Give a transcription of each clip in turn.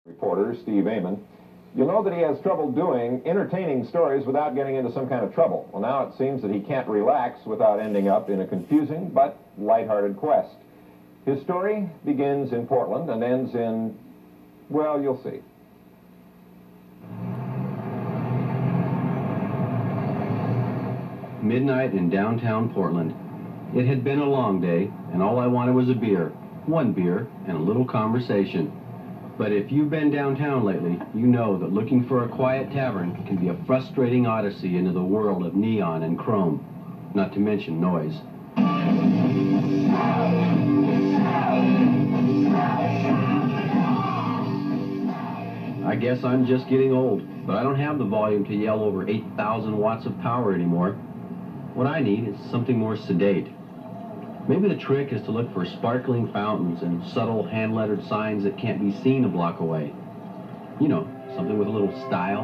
Reporter Steve Amon. You'll know that he has trouble doing entertaining stories without getting into some kind of trouble. Well, now it seems that he can't relax without ending up in a confusing but lighthearted quest. His story begins in Portland and ends in, well, you'll see. Midnight in downtown Portland. It had been a long day, and all I wanted was a beer. One beer and a little conversation. But if you've been downtown lately, you know that looking for a quiet tavern can be a frustrating odyssey into the world of neon and chrome, not to mention noise. I guess I'm just getting old, but I don't have the volume to yell over 8,000 watts of power anymore. What I need is something more sedate. Maybe the trick is to look for sparkling fountains and subtle hand-lettered signs that can't be seen a block away. You know, something with a little style.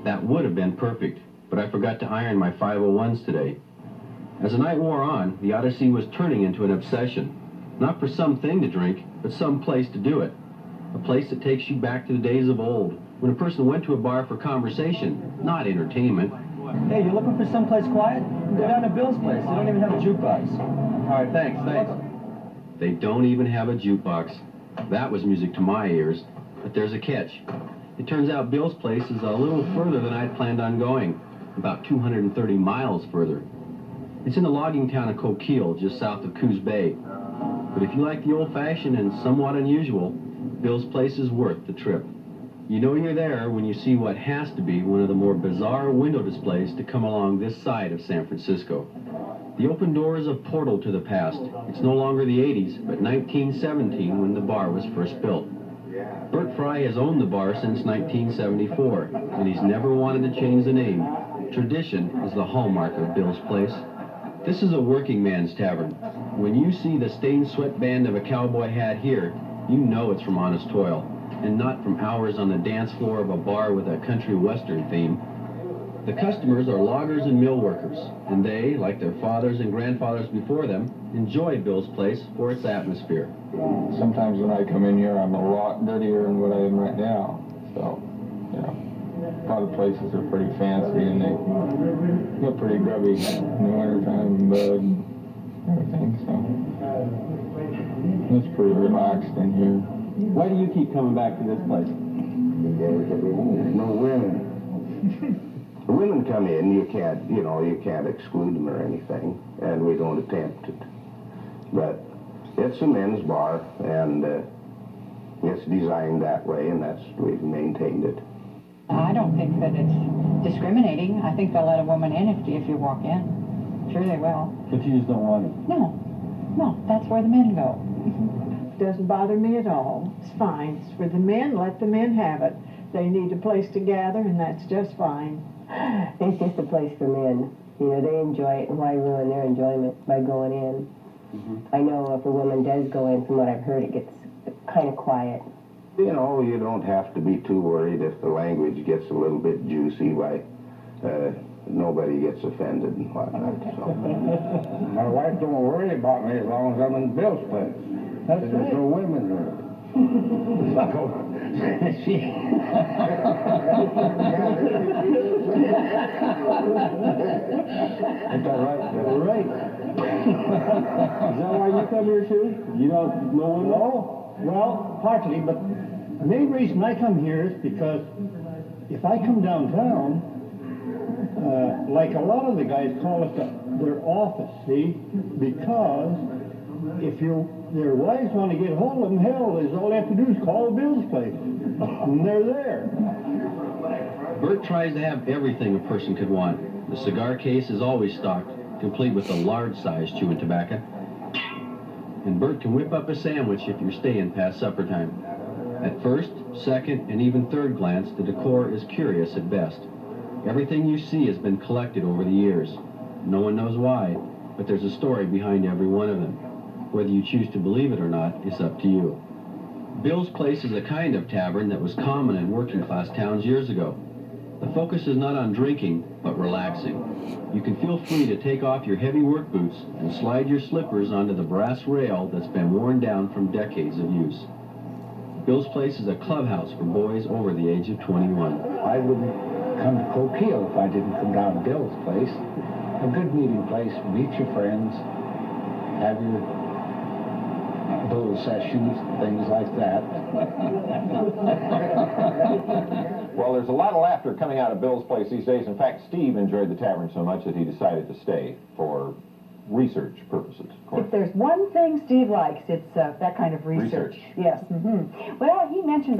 That would have been perfect, but I forgot to iron my 501s today. As the night wore on, the odyssey was turning into an obsession. Not for something to drink, but some place to do it. A place that takes you back to the days of old, when a person went to a bar for conversation, not entertainment. Hey, you looking for someplace quiet? Go down to Bill's place. They don't even have a jukebox. All right, thanks. They don't even have a jukebox. That was music to my ears, but there's a catch. It turns out Bill's place is a little further than I'd planned on going, about 230 miles further. It's in the logging town of Coquille, just south of Coos Bay. But if you like the old-fashioned and somewhat unusual, Bill's place is worth the trip. You know you're there when you see what has to be one of the more bizarre window displays to come along this side of San Francisco. The open door is a portal to the past. It's no longer the 80s, but 1917 when the bar was first built. Bert Fry has owned the bar since 1974, and he's never wanted to change the name. Tradition is the hallmark of Bill's place. This is a working man's tavern. When you see the stained sweatband of a cowboy hat here, you know it's from honest toil, and not from hours on the dance floor of a bar with a country western theme. The customers are loggers and mill workers, and they, like their fathers and grandfathers before them, enjoy Bill's place for its atmosphere. Sometimes when I come in here, I'm a lot dirtier than what I am right now. So, you know, a lot of places are pretty fancy and they get pretty grubby in the wintertime, mud, everything, so it's pretty relaxed in here. Why do you keep coming back to this place? No women. The women come in, you can't exclude them or anything, and we don't attempt it. But it's a men's bar, and it's designed that way, and we've maintained it. I don't think that it's discriminating. I think they'll let a woman in if you walk in. Sure they will. But you just don't want it? No, that's where the men go. Doesn't bother me at all. It's fine. It's for the men. Let the men have it. They need a place to gather, and that's just fine. It's just a place for men. You know, they enjoy it, and why ruin their enjoyment by going in? I know if a woman does go in, from what I've heard, it gets kind of quiet. You know, you don't have to be too worried if the language gets a little bit juicy. Nobody gets offended and whatnot. So. My wife don't worry about me as long as I'm in Bill's place. That's right. There's no women there. Ain't that right? Right. Is that why you come here too? You don't know women? No, well, partly, but the main reason I come here is because if I come downtown, like a lot of the guys call it their office, see? Because if their wives want to get hold of them, hell, all they have to do is call Bill's place, and they're there. Bert tries to have everything a person could want. The cigar case is always stocked, complete with the large-sized chewing tobacco. And Bert can whip up a sandwich if you're staying past supper time. At first, second, and even third glance, the decor is curious at best. Everything you see has been collected over the years. No one knows why, but there's a story behind every one of them. Whether you choose to believe it or not is up to you. Bill's place is a kind of tavern that was common in working-class towns years ago. The focus is not on drinking, but relaxing. You can feel free to take off your heavy work boots and slide your slippers onto the brass rail that's been worn down from decades of use. Bill's Place is a clubhouse for boys over the age of 21. I wouldn't come to Coquille if I didn't come down to Bill's Place. A good meeting place, meet your friends, have your bull sessions, things like that. Well, there's a lot of laughter coming out of Bill's Place these days. In fact, Steve enjoyed the tavern so much that he decided to stay for research purposes, of course. If there's one thing Steve likes, it's that kind of research. Yes. Well, he mentioned all